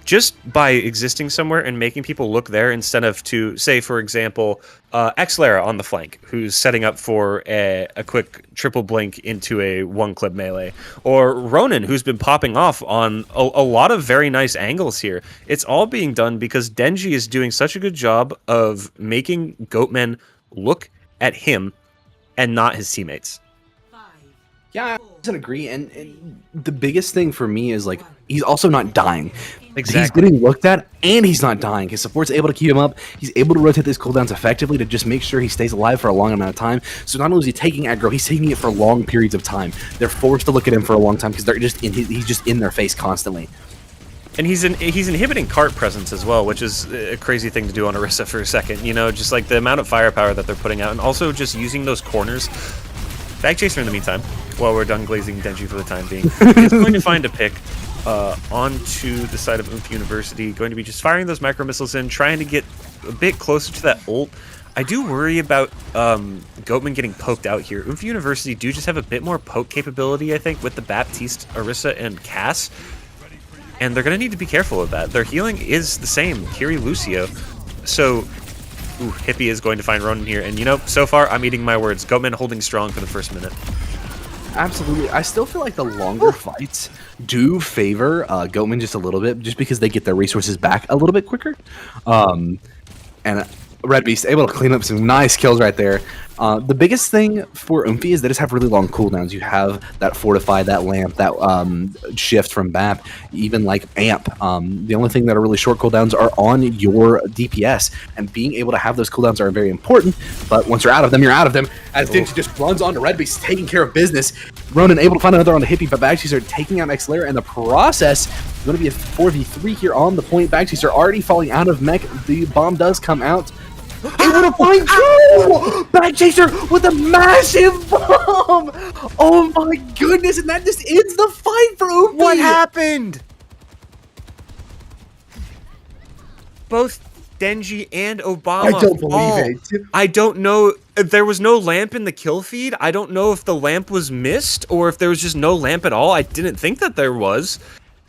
just by existing somewhere and making people look there instead of to, say, for example, Xlara on the flank, who's setting up for a quick triple blink into a one-clip melee, or Ronin, who's been popping off on a lot of very nice angles here. It's all being done because Denji is doing such a good job of making Goatmen look at him and not his teammates. Yeah, I agree. And the biggest thing for me is, like, he's also not dying. Exactly. He's getting looked at, and he's not dying. His support's able to keep him up. He's able to rotate these cooldowns effectively to just make sure he stays alive for a long amount of time. So not only is he taking aggro, he's taking it for long periods of time. They're forced to look at him for a long time because they're just he's just in their face constantly. And he's inhibiting cart presence as well, which is a crazy thing to do on Orisa for a second. You know, just like the amount of firepower that they're putting out, and also just using those corners. Bag Chaser in the meantime, while we're done glazing Denji for the time being, is going to find a pick onto the side of Oomfie University, going to be just firing those micro missiles in, trying to get a bit closer to that ult. I do worry about Goatmen getting poked out here. Oomfie University do just have a bit more poke capability, I think, with the Baptiste, Orisa, and Cass. And they're going to need to be careful of that. Their healing is the same, Kiri Lucio. So, Hippie is going to find Ronin here. And, you know, so far, I'm eating my words. Goatmen holding strong for the first minute. Absolutely. I still feel like the longer fights do favor Goatmen just a little bit, just because they get their resources back a little bit quicker. And Red Beast able to clean up some nice kills right there. The biggest thing for Oomfie is they just have really long cooldowns. You have that Fortify, that Lamp, that Shift from BAP, even like Amp. The only thing that are really short cooldowns are on your DPS, and being able to have those cooldowns are very important, but once you're out of them, you're out of them. As Denji just runs on to Red Beast, taking care of business. Ronin able to find another on the Hippie, but Bagcheese are taking out Xlara, and the process is going to be a 4v3 here on the point. Bagcheese are already falling out of mech. The bomb does come out. Able to find two! Bag Chaser with a massive bomb! Oh my goodness, and that just ends the fight for Oomfie! What happened? Both Denji and Obama. I don't believe it. I don't know. There was no lamp in the kill feed. I don't know if the lamp was missed or if there was just no lamp at all. I didn't think that there was.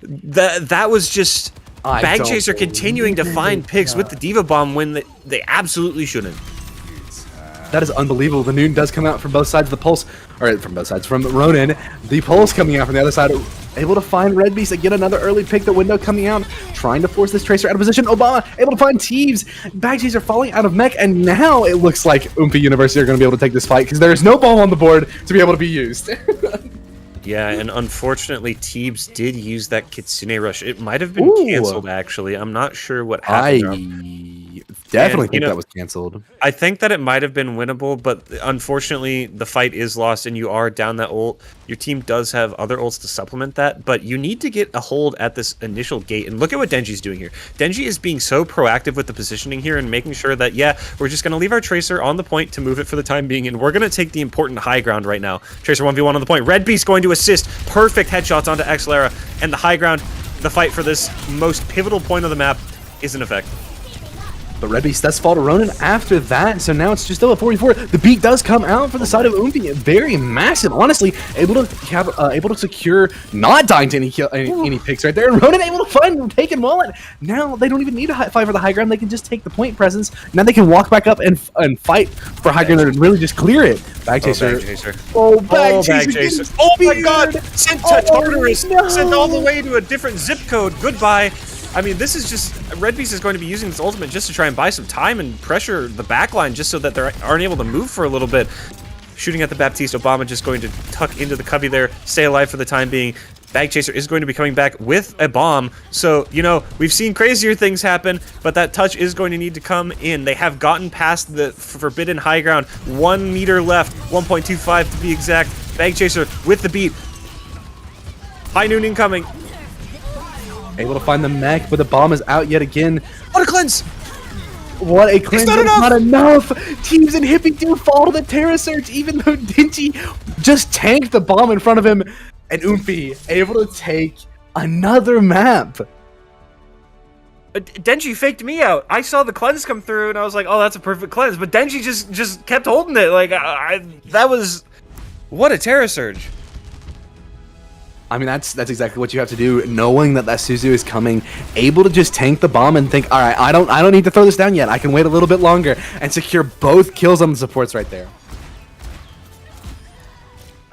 That was just Bag Chaser continuing to find picks with the Diva Bomb when they absolutely shouldn't. That is unbelievable. The Noon does come out from both sides of the pulse. Or from both sides. From Ronin. The pulse coming out from the other side. Able to find Red Beast. Again, another early pick. The window coming out. Trying to force this Tracer out of position. Obama able to find Teeves. Bag Chaser falling out of mech. And now it looks like Oomfie University are going to be able to take this fight because there is no bomb on the board to be able to be used. Yeah, and unfortunately, Teebs did use that Kitsune Rush. It might have been canceled, actually. I'm not sure what happened. I definitely think that was canceled. I think that it might have been winnable, but unfortunately, the fight is lost, and you are down that ult. Your team does have other ults to supplement that, but you need to get a hold at this initial gate. And look at what Denji's doing here. Denji is being so proactive with the positioning here and making sure that, yeah, we're just going to leave our Tracer on the point to move it for the time being, and we're going to take the important high ground right now. Tracer 1v1 on the point. Red Beast going to assist. Perfect headshots onto Xlara, and the high ground, the fight for this most pivotal point of the map is in effect. But Red Beast does fall to Ronan after that, so now it's just still a 44. The beat does come out for the side of Oomfie. Very massive, honestly. Able to secure, not dying to any picks right there. And Ronan able to find taking Wallet. Now they don't even need to fight for the high ground. They can just take the point presence. Now they can walk back up and fight for high ground and really just clear it. Bag Chaser. Bag Chaser. Oh my god! Sent to Tartarus. Sent all the way to a different zip code. Goodbye. I mean, this is just... Red Beast is going to be using this ultimate just to try and buy some time and pressure the backline just so that they aren't able to move for a little bit. Shooting at the Baptiste, Obama just going to tuck into the cubby there, stay alive for the time being. Bag Chaser is going to be coming back with a bomb. So, you know, we've seen crazier things happen, but that touch is going to need to come in. They have gotten past the forbidden high ground. 1 meter left, 1.25 to be exact. Bag Chaser with the beat. High noon incoming. Able to find the mech, but the bomb is out yet again. What a cleanse! What a cleanse! It's not enough! Teams and Hippie do fall to the Terra Search, even though Dingy just tanked the bomb in front of him. And Oomfie able to take another map. Denji faked me out. I saw the cleanse come through, and I was like, "Oh, that's a perfect cleanse." But Denji just kept holding it. Like, that was what a Terra Surge. I mean, that's exactly what you have to do, knowing that Suzu is coming, able to just tank the bomb and think, all right, I don't need to throw this down yet. I can wait a little bit longer and secure both kills on the supports right there.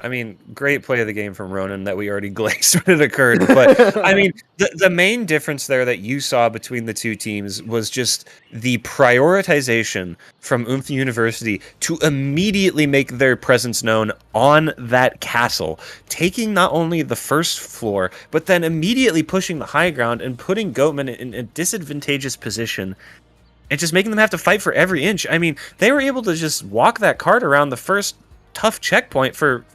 I mean, great play of the game from Ronan that we already glazed when it occurred. But, I mean, the main difference there that you saw between the two teams was just the prioritization from Oomfie University to immediately make their presence known on that castle, taking not only the first floor, but then immediately pushing the high ground and putting Goatmen in a disadvantageous position and just making them have to fight for every inch. I mean, they were able to just walk that cart around the first tough checkpoint for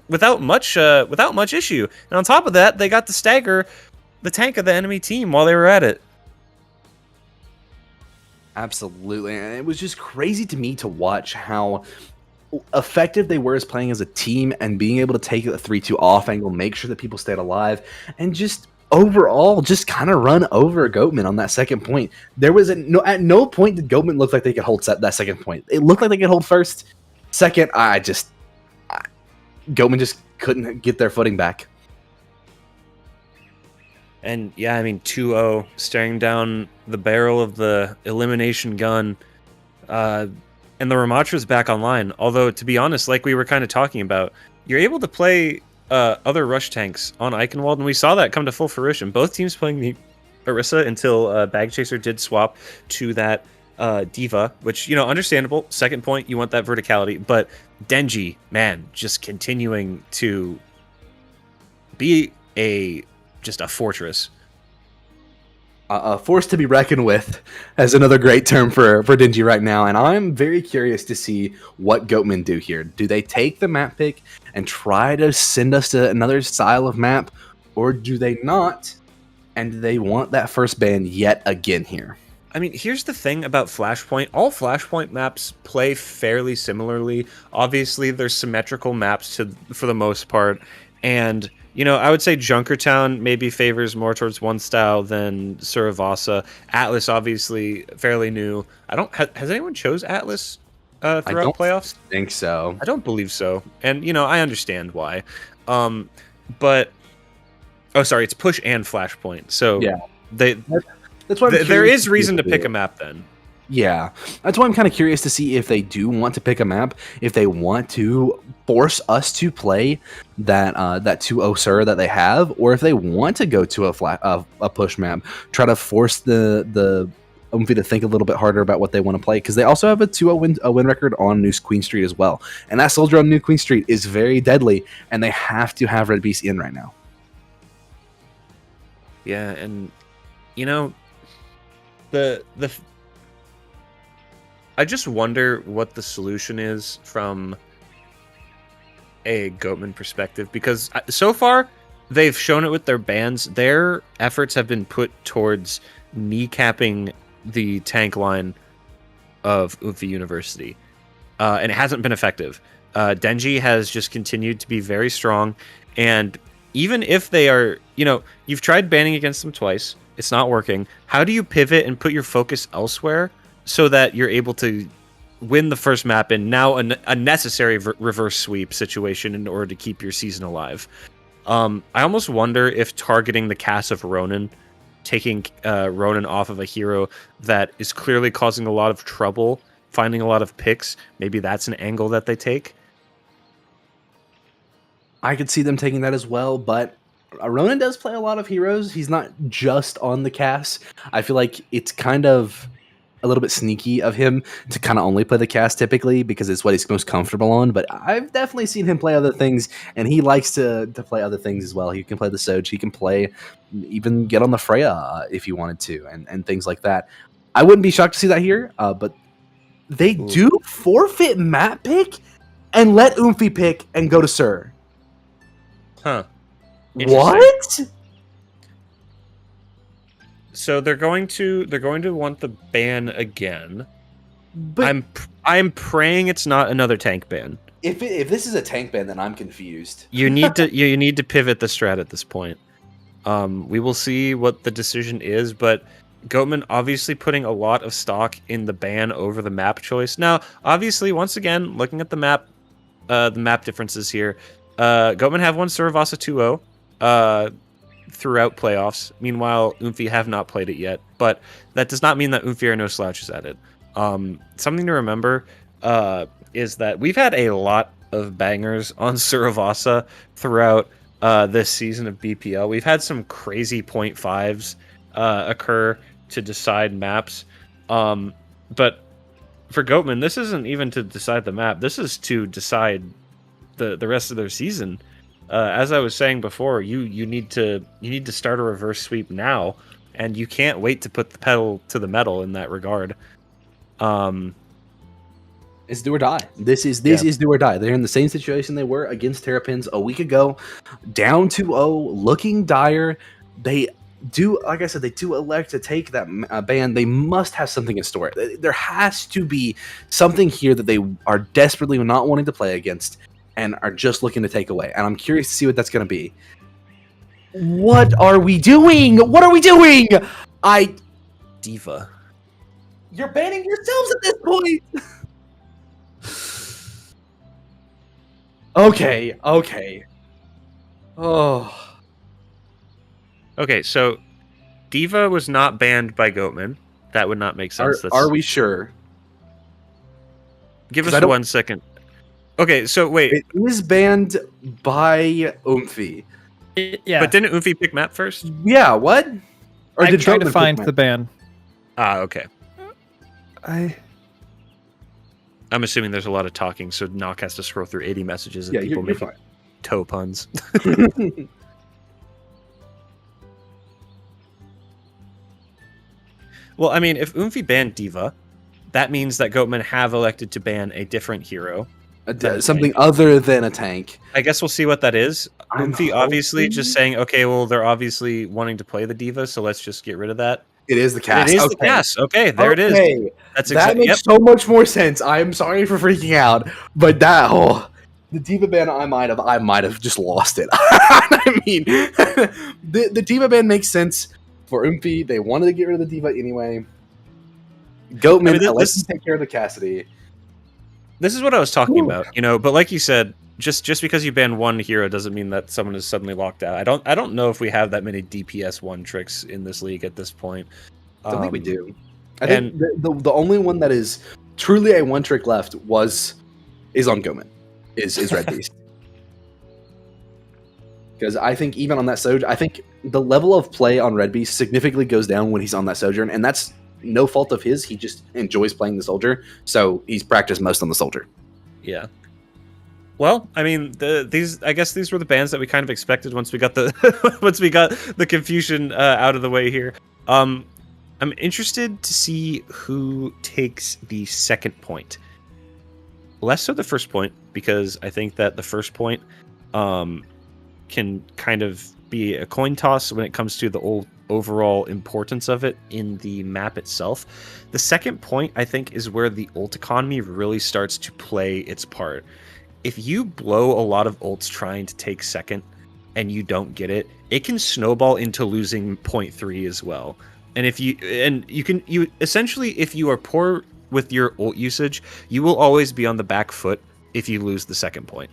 without much issue, and on top of that, they got to stagger the tank of the enemy team while they were at it. Absolutely, and it was just crazy to me to watch how effective they were as playing as a team and being able to take the 3-2 off angle, make sure that people stayed alive, and just overall just kind of run over Goatmen on that second point. There was at no point did Goatmen look like they could hold that second point. It looked like they could hold first. Second, Goatmen just couldn't get their footing back. And yeah, I mean, 2-0, staring down the barrel of the elimination gun, and the Ramatra's back online. Although, to be honest, like we were kind of talking about, you're able to play other rush tanks on Eichenwald, and we saw that come to full fruition. Both teams playing the Orisa until Bag Chaser did swap to that Diva, which, you know, understandable. Second point, you want that verticality, but Denji, man, just continuing to be just a fortress. A force to be reckoned with as another great term for Dingy right now, and I'm very curious to see what Goatmen do here. Do they take the map pick and try to send us to another style of map, or do they not, and do they want that first ban yet again here? I mean, here's the thing about Flashpoint. All Flashpoint maps play fairly similarly. Obviously, they're symmetrical maps for the most part. And, you know, I would say Junkertown maybe favors more towards one style than Suravasa. Atlas, obviously, fairly new. Has anyone chose Atlas throughout playoffs? I think so. I don't believe so. And, you know, I understand why. But, oh, sorry, it's Push and Flashpoint. So yeah, that's why there is reason to pick a map then. Yeah, that's why I'm kind of curious to see if they do want to pick a map, if they want to force us to play that 2-0 Sur that they have, or if they want to go to a push map, try to force the Oomfie to think a little bit harder about what they want to play, because they also have a 2-0 win record on New Queen Street as well, and that soldier on New Queen Street is very deadly, and they have to have Red Beast in right now. Yeah, and you know, I just wonder what the solution is from a Goatman perspective, because so far they've shown it with their bans. Their efforts have been put towards kneecapping the tank line of Oomfie University, and it hasn't been effective. Denji has just continued to be very strong, and even if they are, you know, you've tried banning against them twice, it's not working. How do you pivot and put your focus elsewhere so that you're able to win the first map and now a necessary reverse sweep situation in order to keep your season alive. I almost wonder if targeting the cast of Ronin, taking Ronin off of a hero that is clearly causing a lot of trouble, finding a lot of picks, maybe that's an angle that they take. I could see them taking that as well, but Ronan does play a lot of heroes. He's not just on the cast. I feel like it's kind of a little bit sneaky of him to kind of only play the cast typically because it's what he's most comfortable on. But I've definitely seen him play other things, and he likes to play other things as well. He can play the Soj, he can play, even get on the Freya if he wanted to, and things like that. I wouldn't be shocked to see that here, but they do forfeit map pick and let Oomfie pick and go to Sir. Huh. What? So they're going to want the ban again. But I'm praying it's not another tank ban. if this is a tank ban, then I'm confused. You need to pivot the strat at this point. We will see what the decision is, but Goatmen obviously putting a lot of stock in the ban over the map choice. Now, obviously, once again, looking at the map differences here, Goatmen have won Suravasa 2-0 throughout playoffs. Meanwhile, Oomfie have not played it yet, but that does not mean that Oomfie are no slouches at it. Something to remember is that we've had a lot of bangers on Suravasa throughout this season of BPL. We've had some crazy 0.5s occur to decide maps. But for Goatmen, this isn't even to decide the map. This is to decide the rest of their season. As I was saying before, you need to start a reverse sweep now, and you can't wait to put the pedal to the metal in that regard. It's do or die. This is do or die. They're in the same situation they were against Terrapins a week ago, down 2-0, looking dire. They do, like I said, they do elect to take that ban. They must have something in store. There has to be something here that they are desperately not wanting to play against and are just looking to take away. And I'm curious to see what that's going to be. What are we doing? What are we doing? Diva. You're banning yourselves at this point. Okay. Oh. Okay, so Diva was not banned by Goatmen. That would not make sense. Are we sure? Give us 1 second. Okay, so wait. It is banned by Oomfie. Yeah. But didn't Oomfie pick map first? Yeah, what? Or I'm trying to Goatman find pick the map? ban. Ah, okay. I I'm assuming there's a lot of talking, so Knock has to scroll through 80 messages of Yeah, people you're making fine. toe puns. Well, I mean, if Oomfie banned Diva, that means that Goatmen have elected to ban a different hero. Something other than a tank. I guess we'll see what that is. I'm Oomfie obviously hoping- just saying, okay, well, they're obviously wanting to play the Diva, so let's just get rid of that. It is the cast. It is the cast. Okay, there it is. Okay. That's That exactly. makes so much more sense. I'm sorry for freaking out, but the Diva ban, I might have just lost it. I mean, the Diva ban makes sense for Oomfie. They wanted to get rid of the Diva anyway. Goatman, let's take care of the Cassidy. This is what I was talking Ooh. about, but like you said, just because you ban one hero doesn't mean that someone is suddenly locked out. I don't know if we have that many DPS one tricks in this league at this point. I don't think we do. I think the only one that is truly a one trick left is on Goatman, is Red Beast. Because I think even on that Sojourn, I think the level of play on Red Beast significantly goes down when he's on that Sojourn, and that's no fault of his. He just enjoys playing the soldier, so he's practiced most on the soldier. Yeah. Well, I mean, these were the bans that we kind of expected once we got the the confusion out of the way here. I'm interested to see who takes the second point. Less so the first point, because I think that the first point can kind of be a coin toss when it comes to the overall importance of it in the map itself. The second point, I think, is where the ult economy really starts to play its part. If you blow a lot of ults trying to take second and you don't get it, it can snowball into losing 0.3 as well. And you essentially, if you are poor with your ult usage, you will always be on the back foot if you lose the second point.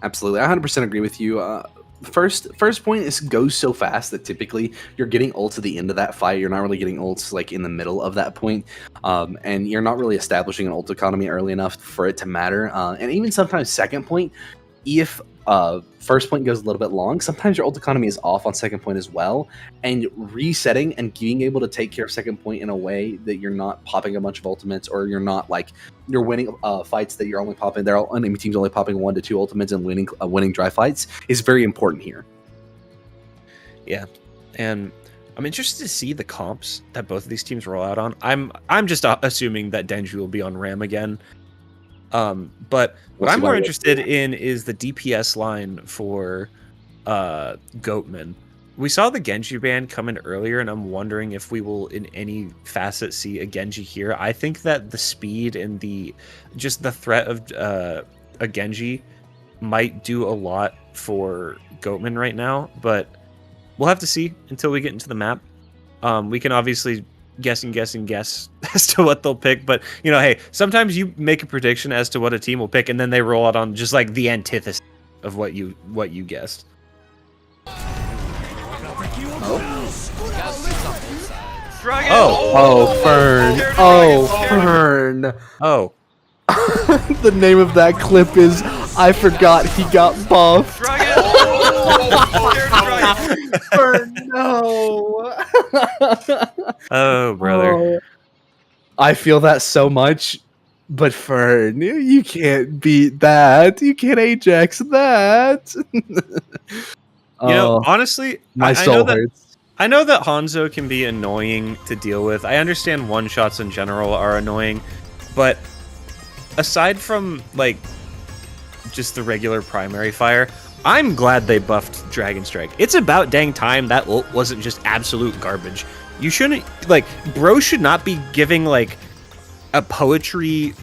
Absolutely, I 100% agree with you. First point is goes so fast that typically you're getting ults at the end of that fight. You're not really getting ults like in the middle of that point, and you're not really establishing an ult economy early enough for it to matter. And even sometimes second point, if first point goes a little bit long, sometimes your ult economy is off on second point as well, and resetting and being able to take care of second point in a way that you're not popping a bunch of ultimates, or you're not like you're winning fights that you're only popping, they're all enemy teams only popping 1 to 2 ultimates and winning dry fights is very important here. Yeah, and I'm interested to see the comps that both of these teams roll out on. I'm just assuming that Denji will be on Ram again. But what I'm more interested in is the DPS line for Goatmen. We saw the Genji ban come in earlier, and I'm wondering if we will in any facet see a Genji here. I think that the speed and the threat of a Genji might do a lot for Goatmen right now, but we'll have to see until we get into the map. We can obviously guess as to what they'll pick, but you know, hey, sometimes you make a prediction as to what a team will pick, and then they roll out on just like the antithesis of what you guessed. Fern. Oh. The name of that clip is I forgot he got buffed. Fern, no. Oh, brother. Oh. I feel that so much, but Fern, you can't beat that. You can't Ajax that. You know, honestly, my soul hurts. I know that Hanzo can be annoying to deal with. I understand one-shots in general are annoying, but aside from, like, just the regular primary fire, I'm glad they buffed Dragon Strike. It's about dang time that ult wasn't just absolute garbage. You shouldn't, like, bro should not be giving, like, a poetry